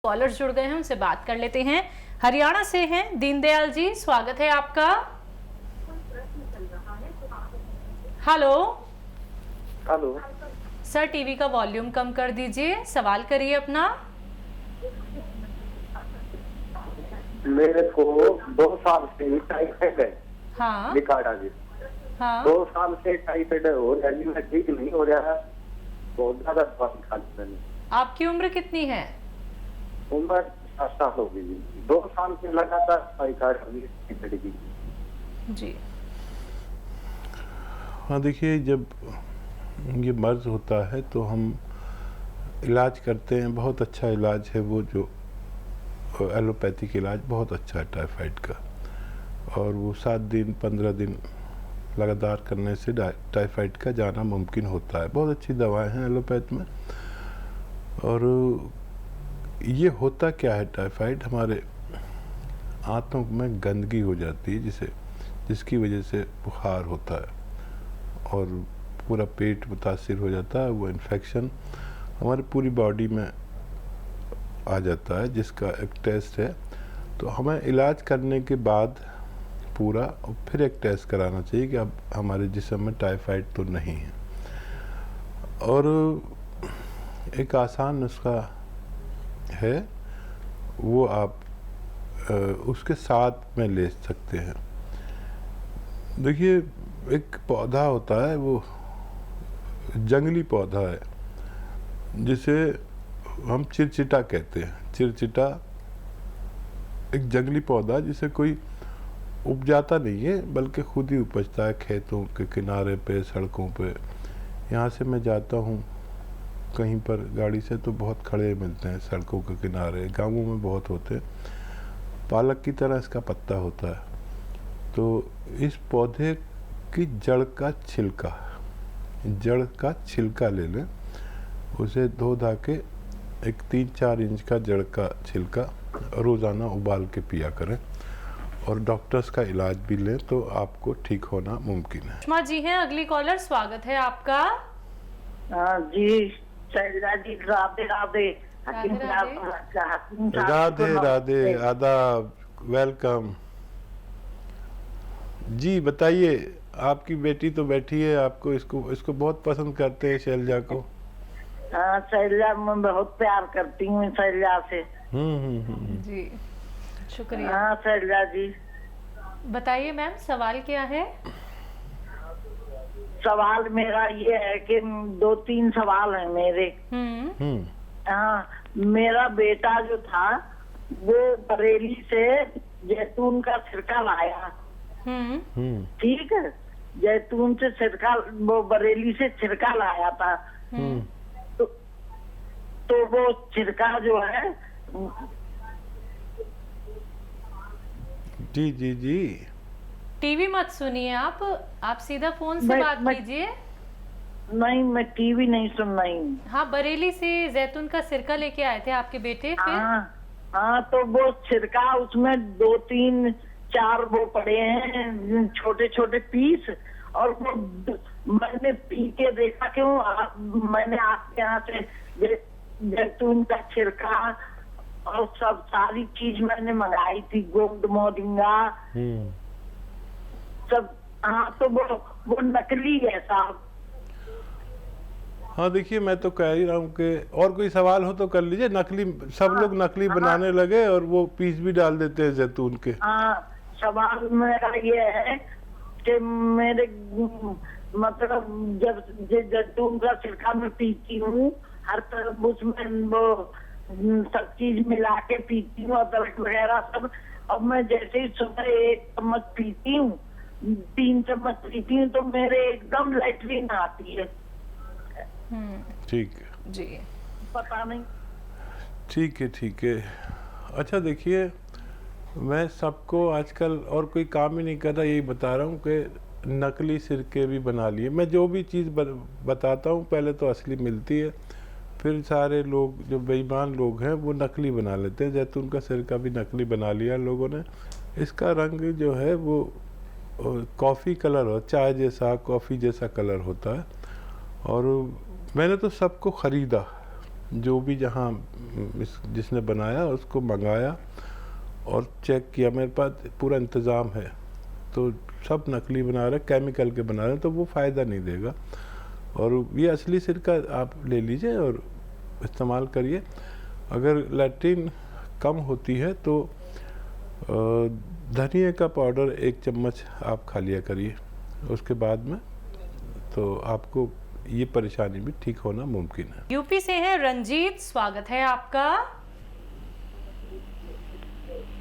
Callers जुड़ गए हैं, उनसे बात कर लेते हैं। हरियाणा से हैं दीनदयाल जी, स्वागत है आपका। हेलो हेलो सर, टीवी का वॉल्यूम कम कर दीजिए, सवाल करिए अपना। मेरे को 2 साल से टाइफाइड है। हाँ निकाड़ा जी। हाँ 2 साल से टाइफाइड हो रहा है, मैं ठीक नहीं हो रहा है, बहुत ज्यादा दवा खा ली मैंने। आपकी उम्र कितनी है? उम्र 7 साल हो गई। 2 साल से लगातार टाइफाइड की। जी हाँ, देखिए, जब ये मर्ज होता है तो हम इलाज करते हैं। बहुत अच्छा इलाज है वो, जो एलोपैथिक इलाज बहुत अच्छा है टाइफाइड का, और वो 7 दिन 15 दिन लगातार करने से टाइफाइड का जाना मुमकिन होता है। बहुत अच्छी दवाएं हैं एलोपैथ में। और ये होता क्या है, टाइफाइड हमारे आंतों में गंदगी हो जाती है जिसकी वजह से बुखार होता है और पूरा पेट मुतासिर हो जाता है। वो इन्फेक्शन हमारी पूरी बॉडी में आ जाता है, जिसका एक टेस्ट है। तो हमें इलाज करने के बाद पूरा और फिर एक टेस्ट कराना चाहिए कि अब हमारे जिस्म में टाइफाइड तो नहीं है। और एक आसान नुस्खा है, वो आप उसके साथ में ले सकते हैं। देखिए, एक पौधा होता है, वो जंगली पौधा है जिसे हम चिरचिटा कहते हैं। चिरचिटा एक जंगली पौधा जिसे कोई उपजाता नहीं है, बल्कि खुद ही उपजता है खेतों के किनारे पे, सड़कों पे। यहाँ से मैं जाता हूँ कहीं पर गाड़ी से तो बहुत खड़े मिलते हैं सड़कों के किनारे, गाँवों में बहुत होते हैं। पालक की तरह इसका पत्ता होता है। तो इस पौधे की जड़ का छिलका ले लें, उसे धो धा के एक 3-4 इंच का जड़ का छिलका रोज़ाना उबाल के पिया करें, और डॉक्टर्स का इलाज भी लें तो आपको ठीक होना मुमकिन है। सुषमा जी हैं अगली कॉलर, स्वागत है आपका। जी शैलजा जी, राधे राधे। राधे राधे, आदाब, वेलकम जी। बताइए, आपकी बेटी तो बैठी है, आपको इसको बहुत पसंद करते हैं, शैलजा को। हाँ शैलजा, मैं बहुत प्यार करती हूँ शैलजा से। जी शुक्रिया। हाँ शैलजा जी, बताइए मैम, सवाल क्या है? सवाल मेरा ये है कि 2-3 सवाल हैं मेरे। हाँ, मेरा बेटा जो था वो बरेली से जैतून का सिरका लाया। ठीक है, जैतून से सिरका, वो बरेली से सिरका लाया था। तो वो सिरका जो है, जी जी जी, टीवी मत सुनिए, आप सीधा फोन से बात कीजिए। नहीं, मैं टीवी नहीं सुन रही हूँ। हाँ, बरेली से जैतून का सिरका लेके आए थे आपके बेटे, फिर? हाँ, तो वो सिरका, उसमें 2-3-4 वो पड़े हैं छोटे छोटे पीस, और वो मैंने पी के देखा कि मैंने आपके यहाँ से जैतून का छिलका और सब सारी चीज मैंने मंगाई थी, गोंद मोरिंगा सब। हाँ, तो वो नकली है साहब। हाँ, देखिए, मैं तो कह ही रहा हूँ कि और कोई सवाल हो तो कर लीजिए। नकली, सब लोग नकली बनाने लगे और वो पीस भी डाल देते हैं जैतून के। हाँ, सवाल मेरा ये है कि मेरे मतलब जब जैतून का सिरका मैं पीती हूँ, हर तरफ उसमें वो सब चीज मिला के पीती हूँ, अदरक वगैरह सब। अब मैं जैसे ही सुबह 1 चम्मच पीती हूँ, 3 चम्मच पीती हूँ, तो मेरे एकदम लैट्रिन आती है। ठीक है जी, पता नहीं। ठीक है। अच्छा, देखिए, मैं सबको आजकल और कोई काम ही नहीं कर रहा, यही बता रहा हूँ कि नकली सिरके भी बना लिए। मैं जो भी चीज़ बताता हूँ पहले तो असली मिलती है, फिर सारे लोग जो बेईमान लोग हैं वो नकली बना लेते हैं। जैतून का सिरका भी नकली बना लिया लोगों ने। इसका रंग जो है वो कॉफ़ी कलर हो, चाय जैसा, कॉफ़ी जैसा कलर होता है। और मैंने तो सबको ख़रीदा, जो भी जहाँ जिसने बनाया उसको मंगाया और चेक किया, मेरे पास पूरा इंतज़ाम है, तो सब नकली बना रहे, केमिकल के बना रहे हैं, तो वो फ़ायदा नहीं देगा। और ये असली सिरका आप ले लीजिए और इस्तेमाल करिए। अगर लैट्रिन कम होती है तो धनिया का पाउडर 1 चम्मच आप खा लिया करिए उसके बाद में, तो आपको ये परेशानी भी ठीक होना मुमकिन है। यूपी से हैं रंजीत, स्वागत है आपका।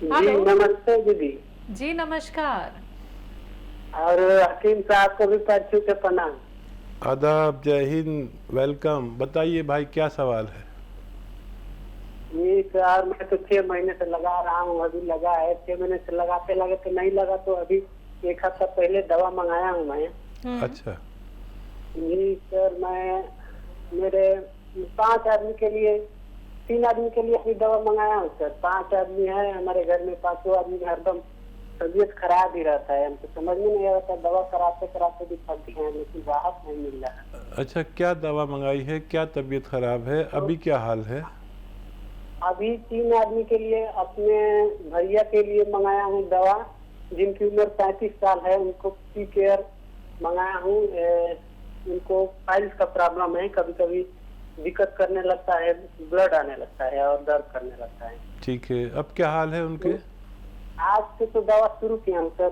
जी हेलो। नमस्ते दीदी, जी नमस्कार। और हकीम साहब को भी पैर छू के प्रणाम। आदाब, जय हिंद, वेलकम। बताइए भाई क्या सवाल है? ये सर मैं तो 6 महीने से लगा रहा हूँ, अभी लगा है 6 महीने से, लगाते लगाते नहीं लगा तो अभी 1 हफ्ता पहले दवा मंगाया हूँ मैं। अच्छा। जी सर, मैं मेरे 5 आदमी के लिए, 3 आदमी के लिए अभी दवा मंगाया हूँ सर। 5 आदमी है हमारे घर में, 5 आदमी का हरदम तबीयत खराब ही रहता है, हमको समझ में नहीं आता, दवा कराते कराते भी थकते हैं लेकिन राहत नहीं मिल रहा है। अच्छा, क्या दवा मंगाई है, क्या तबीयत खराब है, अभी क्या हाल है? अभी 3 आदमी के लिए, अपने भैया के लिए मंगाया हूँ दवा, जिनकी उम्र 35 साल है, उनको पी केयर मंगाया हूँ। उनको पाइल्स का प्रॉब्लम है, कभी कभी दिक्कत करने लगता है, ब्लड आने लगता है और दर्द करने लगता है। ठीक है, अब क्या हाल है उनके? आज से तो दवा शुरू किया हूँ सर,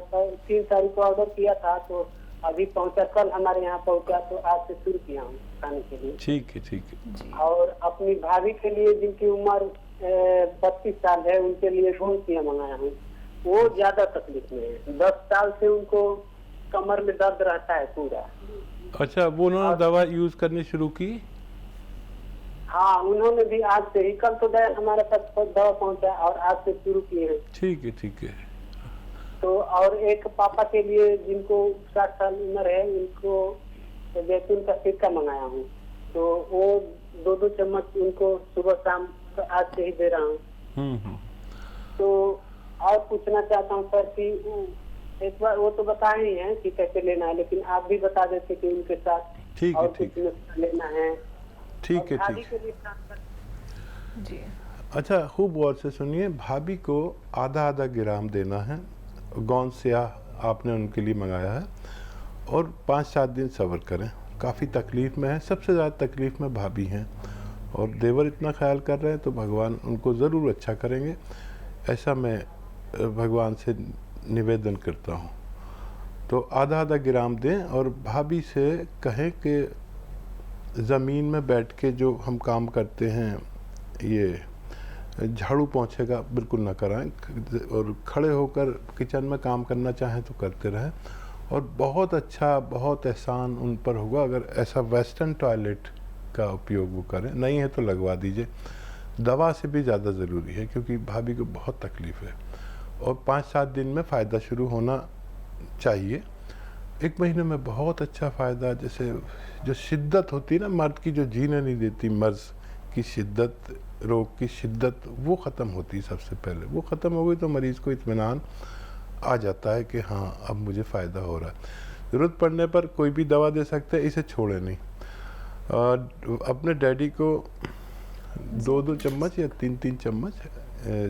3 तारीख को ऑर्डर किया था तो अभी पहुंचा, कल हमारे यहाँ पहुंचा, तो आज से शुरू किया हूँ खाने के लिए। ठीक है, ठीक है। और अपनी भाभी के लिए जिनकी उम्र 32 साल है, उनके लिए गोंसिया मंगाया हूँ। वो ज्यादा तकलीफ में है, 10 साल से उनको कमर में दर्द रहता है पूरा। अच्छा, वो उन्होंने दवा यूज करनी शुरू की? हाँ, उन्होंने भी आज से ही, कल तो हमारे पास दवा पहुंचा और आज से शुरू किए हैं। ठीक है, ठीक है। तो और एक पापा के लिए जिनको 60 साल उम्र है, उनको जैतून का सिरका मंगाया हूँ, तो वो 2-2 चम्मच उनको सुबह शाम आज से ही दे रहा हूँ। तो और पूछना चाहता हूँ सर कि एक बार वो तो बता ही है कि कैसे लेना है, लेकिन आप भी बता देते कि उनके साथ ठीक है, और ठीक कुछ नुस्खा लेना है। ठीक है, और ठीक के है। लिए जी अच्छा, खूब गौर से सुनिए। भाभी को आधा ग्राम देना है, गौन स्या आपने उनके लिए मंगाया है, और 5-7 दिन सब्र करें। काफ़ी तकलीफ़ में है, सबसे ज़्यादा तकलीफ़ में भाभी हैं, और देवर इतना ख्याल कर रहे हैं तो भगवान उनको ज़रूर अच्छा करेंगे, ऐसा मैं भगवान से निवेदन करता हूँ। तो आधा ग्राम दें और भाभी से कहें कि ज़मीन में बैठ के जो हम काम करते हैं, ये झाड़ू पोंछे का बिल्कुल ना कराएं, और खड़े होकर किचन में काम करना चाहें तो करते रहें। और बहुत अच्छा, बहुत एहसान उन पर होगा अगर ऐसा वेस्टर्न टॉयलेट का उपयोग वो करें, नहीं है तो लगवा दीजिए। दवा से भी ज़्यादा ज़रूरी है क्योंकि भाभी को बहुत तकलीफ़ है, और 5-7 दिन में फ़ायदा शुरू होना चाहिए। 1 महीने में बहुत अच्छा फ़ायदा। जैसे जो शिद्दत होती है ना मर्द की, जो जीने नहीं देती, मर्ज की शिद्दत, रोग की शिद्दत, वो ख़त्म होती है सबसे पहले। वो ख़त्म हो गई तो मरीज़ को इत्मीनान आ जाता है कि हाँ अब मुझे फ़ायदा हो रहा है। ज़रूरत पड़ने पर कोई भी दवा दे सकते हैं, इसे छोड़े नहीं। अपने डैडी को 2-2 चम्मच या 3-3 चम्मच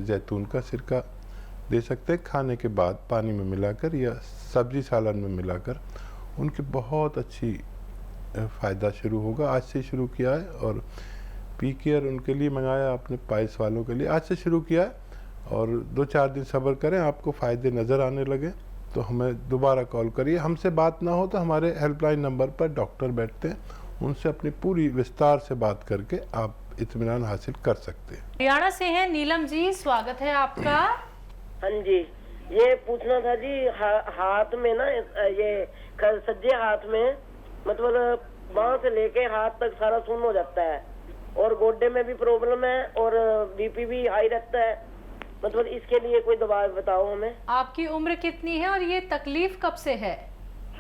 जैतून का सिरका दे सकते हैं, खाने के बाद पानी में मिलाकर या सब्जी सालन में मिलाकर। उनकी बहुत अच्छी फ़ायदा शुरू होगा। आज से शुरू किया है, और पी केयर उनके लिए मंगाया आपने, पाइल्स वालों के लिए आज से शुरू किया है, और 2-4 दिन सब्र करें, आपको फ़ायदे नज़र आने लगे तो हमें दोबारा कॉल करिए। हमसे बात ना हो तो हमारे हेल्पलाइन नंबर पर डॉक्टर बैठते हैं, उनसे अपनी पूरी विस्तार से बात करके आप इत्मीनान हासिल कर सकते हैं। हरियाणा से हैं नीलम जी, स्वागत है आपका। हाँ जी, ये पूछना था जी, हाथ में ना ये सज्जे हाथ में, मतलब बांह से लेके हाथ तक सारा सुन्न हो जाता है, और गोड्डे में भी प्रॉब्लम है, और बीपी भी हाई रहता है। मतलब इसके लिए कोई दवा बताओ हमें। आपकी उम्र कितनी है और ये तकलीफ कब से है?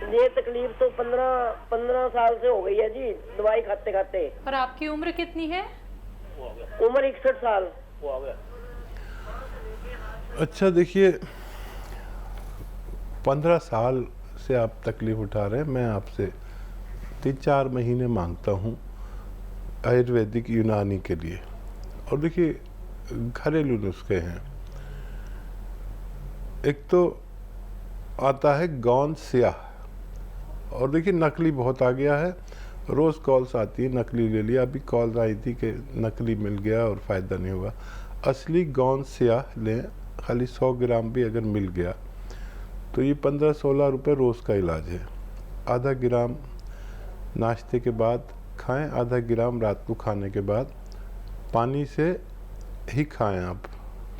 ये तकलीफ तो 15 साल से हो गई है जी, दवाई खाते खाते। और आपकी उम्र कितनी है? उम्र 61 साल। अच्छा देखिए, 15 साल से आप तकलीफ़ उठा रहे हैं, मैं आपसे 3-4 महीने मांगता हूँ। आयुर्वेदिक यूनानी के लिए। और देखिए घरेलू नुस्खे हैं। एक तो आता है गौंद स्याह, और देखिए नकली बहुत आ गया है, रोज़ कॉल्स आती है नकली ले लिया। अभी कॉल आई थी कि नकली मिल गया और फ़ायदा नहीं हुआ। असली गौंद स्याह लें, खाली 100 ग्राम भी अगर मिल गया तो ये 15-16 रुपये रोज़ का इलाज है। आधा ग्राम नाश्ते के बाद खाएं, आधा ग्राम रात को खाने के बाद। पानी से ही खाएं आप,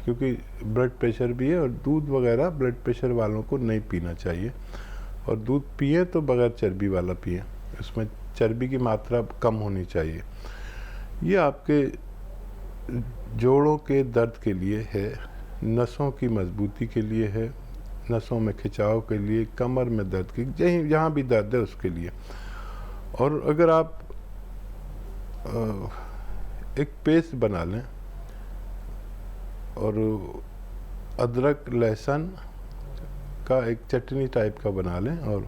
क्योंकि ब्लड प्रेशर भी है, और दूध वगैरह ब्लड प्रेशर वालों को नहीं पीना चाहिए। और दूध पिए तो बगैर चर्बी वाला पिए, उसमें चर्बी की मात्रा कम होनी चाहिए। ये आपके जोड़ों के दर्द के लिए है, नसों की मजबूती के लिए है, नसों में खिंचाव के लिए, कमर में दर्द की, जहाँ भी दर्द है उसके लिए। और अगर आप एक पेस्ट बना लें और अदरक लहसुन का एक चटनी टाइप का बना लें, और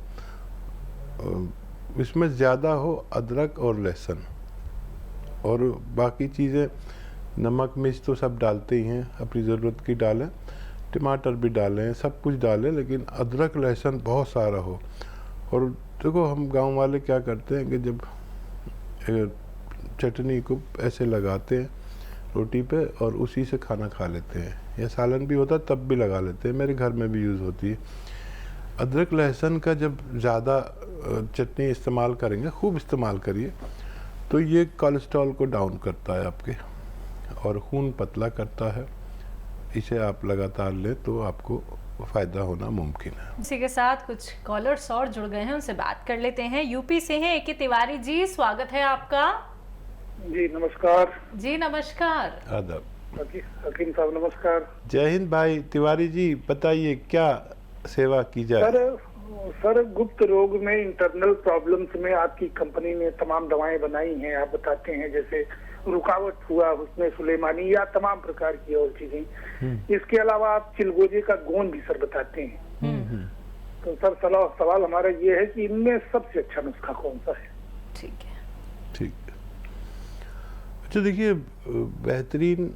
इसमें ज़्यादा हो अदरक और लहसुन, और बाकी चीज़ें नमक मिर्च तो सब डालते ही हैं, अपनी ज़रूरत की डालें, टमाटर भी डालें, सब कुछ डालें, लेकिन अदरक लहसुन बहुत सारा हो। और देखो हम गांव वाले क्या करते हैं कि जब चटनी को ऐसे लगाते हैं रोटी पे और उसी से खाना खा लेते हैं, या सालन भी होता तब भी लगा लेते हैं, मेरे घर में भी यूज़ होती है। अदरक लहसुन का जब ज़्यादा चटनी इस्तेमाल करेंगे, खूब इस्तेमाल करिए, तो ये कोलेस्ट्रॉल को डाउन करता है आपके, और खून पतला करता है। इसे आप लगातार लें तो आपको फ़ायदा होना मुमकिन है। इसी के साथ कुछ कॉलर्स और जुड़ गए हैं, उनसे बात कर लेते हैं। यूपी से हैं ए.के. तिवारी जी, स्वागत है आपका। जी नमस्कार। जी नमस्कार। आदाब। हकीम साहब नमस्कार। जय हिंद भाई तिवारी जी, बताइए क्या सेवा की जाए। सर गुप्त रोग में, इंटरनल प्रॉब्लम्स में आपकी कंपनी ने तमाम दवाएं बनाई हैं। आप बताते हैं जैसे रुकावट हुआ, हुस्न सुलेमानी, या तमाम प्रकार की और चीजें। इसके अलावा आप चिलगोजे का गोंद भी सर बताते हैं। तो सर सवाल हमारा ये है कि इनमें सबसे अच्छा नुस्खा कौन सा है? ठीक है, ठीक। अच्छा देखिए, बेहतरीन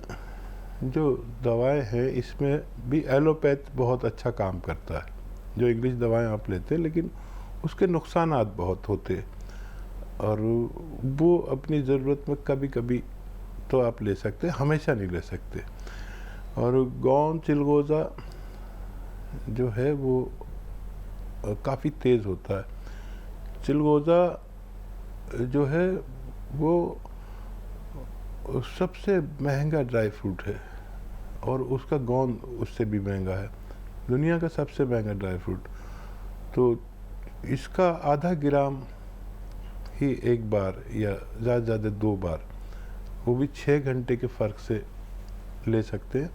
जो दवाएं हैं इसमें भी एलोपैथ बहुत अच्छा काम करता है। जो इंग्लिश दवाएं आप लेते हैं, लेकिन उसके नुकसानात बहुत होते हैं, और वो अपनी ज़रूरत में कभी कभी तो आप ले सकते हैं, हमेशा नहीं ले सकते। और गौंद चिलगोज़ा जो है वो काफ़ी तेज़ होता है। चिलगोज़ा जो है वो सबसे महंगा ड्राई फ्रूट है, और उसका गोंद उससे भी महंगा है, दुनिया का सबसे महंगा ड्राई फ्रूट। तो इसका आधा ग्राम ही एक बार, या ज़्यादा से ज़्यादा 2 बार, वो भी 6 घंटे के फ़र्क से ले सकते हैं।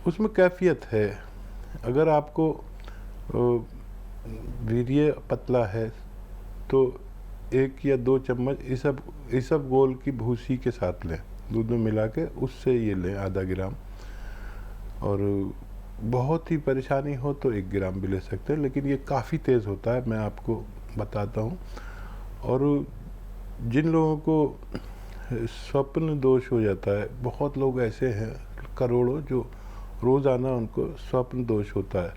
उसमें कैफियत है। अगर आपको वीर्य पतला है तो 1 या 2 चम्मच इसब गोल की भूसी के साथ लें, दूध में मिला के, उससे ये लें आधा ग्राम। और बहुत ही परेशानी हो तो 1 ग्राम भी ले सकते हैं, लेकिन ये काफ़ी तेज़ होता है, मैं आपको बताता हूँ। और जिन लोगों को स्वप्न दोष हो जाता है, बहुत लोग ऐसे हैं करोड़ों जो रोज़ाना उनको स्वप्न दोष होता है,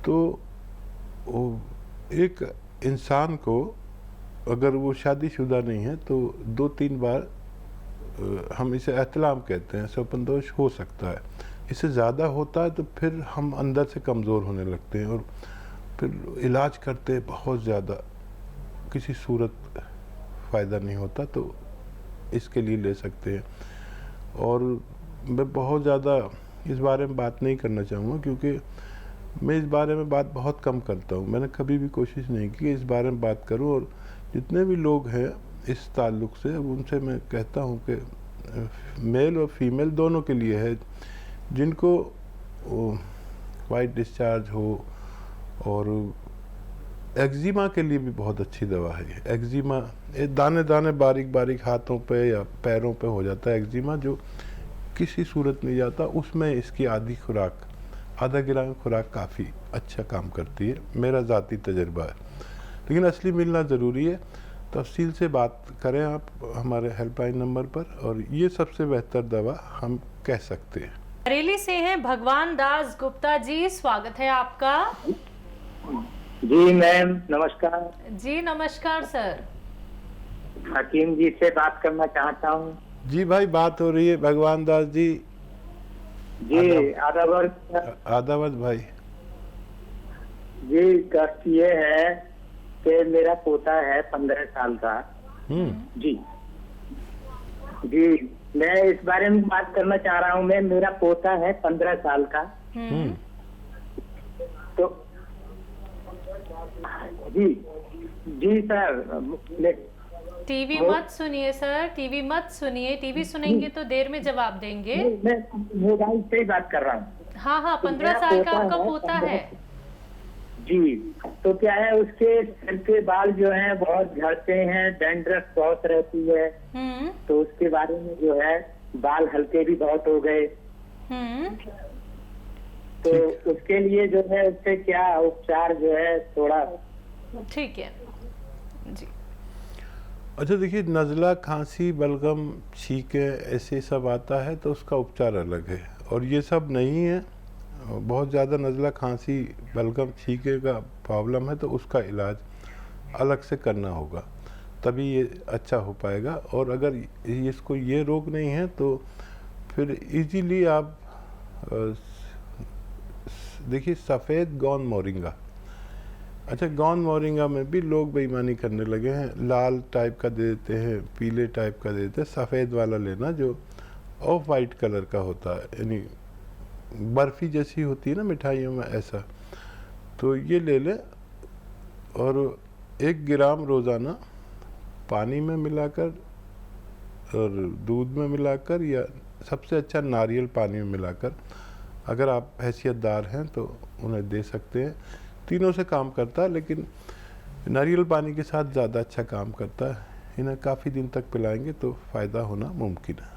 तो एक इंसान को अगर वो शादीशुदा नहीं है तो 2-3 बार, हम इसे एहतलाम कहते हैं, स्वप्न दोष हो सकता है। इससे ज़्यादा होता है तो फिर हम अंदर से कमज़ोर होने लगते हैं, और फिर इलाज करते हैं बहुत ज़्यादा, किसी सूरत फ़ायदा नहीं होता, तो इसके लिए ले सकते हैं। और मैं बहुत ज़्यादा इस बारे में बात नहीं करना चाहूँगा, क्योंकि मैं इस बारे में बात बहुत कम करता हूँ। मैंने कभी भी कोशिश नहीं की इस बारे में बात करूँ, और जितने भी लोग हैं इस ताल्लुक़ से, उनसे मैं कहता हूँ कि मेल और फीमेल दोनों के लिए है, जिनको वाइट डिस्चार्ज हो, और एक्जिमा के लिए भी बहुत अच्छी दवा है ये। एक्जिमा दाने दाने बारीक बारीक हाथों पे या पैरों पे हो जाता है एक्जिमा, जो किसी सूरत नहीं जाता, उसमें इसकी आधी खुराक, आधा ग्राम खुराक काफ़ी अच्छा काम करती है, मेरा ज़ाती तजर्बा है। लेकिन असली मिलना ज़रूरी है। तफसील से बात करें आप हमारे हेल्पलाइन नंबर पर, और ये सबसे बेहतर दवा हम कह सकते हैं। बरेली से हैं भगवान दास गुप्ता जी, स्वागत है आपका। जी मैम नमस्कार। जी नमस्कार सर। हकीम जी से बात करना चाहता हूँ। जी भाई, बात हो रही है भगवान दास जी। जी आदावर आदावत भाई। जी कष्ट ये है कि मेरा पोता है 15 साल का। जी जी मैं इस बारे में बात करना चाह रहा हूँ। मेरा पोता है 15 साल का। तो जी जी सर, टीवी मत सुनिए सर, टीवी मत सुनिए। टीवी सुनेंगे तो देर में जवाब देंगे। मैं मोबाइल से ही बात कर रहा हूँ। हाँ हाँ, 15 साल का आपका पोता है। जी तो क्या है, उसके सिर के बाल जो हैं बहुत झड़ते हैं, डैंड्रफ बहुत रहती है। तो उसके बारे में जो है बाल हल्के भी बहुत हो गए। तो उसके लिए जो है उससे क्या उपचार जो है थोड़ा। ठीक है जी। अच्छा देखिए, नज़ला, खांसी, बलगम, छींके ऐसे सब आता है तो उसका उपचार अलग है, और ये सब नहीं है। बहुत ज़्यादा नज़ला, खांसी, बलगम, छींके का प्रॉब्लम है तो उसका इलाज अलग से करना होगा, तभी ये अच्छा हो पाएगा। और अगर इसको ये रोग नहीं है तो फिर इजीली आप देखिए सफ़ेद गौन मोरिंगा। अच्छा, गौन मोरिंगा में भी लोग बेईमानी करने लगे हैं, लाल टाइप का दे देते हैं, पीले टाइप का दे देते हैं। सफ़ेद वाला लेना जो ऑफ वाइट कलर का होता है, यानी बर्फ़ी जैसी होती है ना मिठाइयों में, ऐसा। तो ये ले लें और 1 ग्राम रोज़ाना पानी में मिलाकर और दूध में मिलाकर, या सबसे अच्छा नारियल पानी में मिलाकर, अगर आप हैसियतदार हैं तो उन्हें दे सकते हैं। तीनों से काम करता है, लेकिन नारियल पानी के साथ ज़्यादा अच्छा काम करता है। इन्हें काफ़ी दिन तक पिलाएंगे तो फ़ायदा होना मुमकिन है।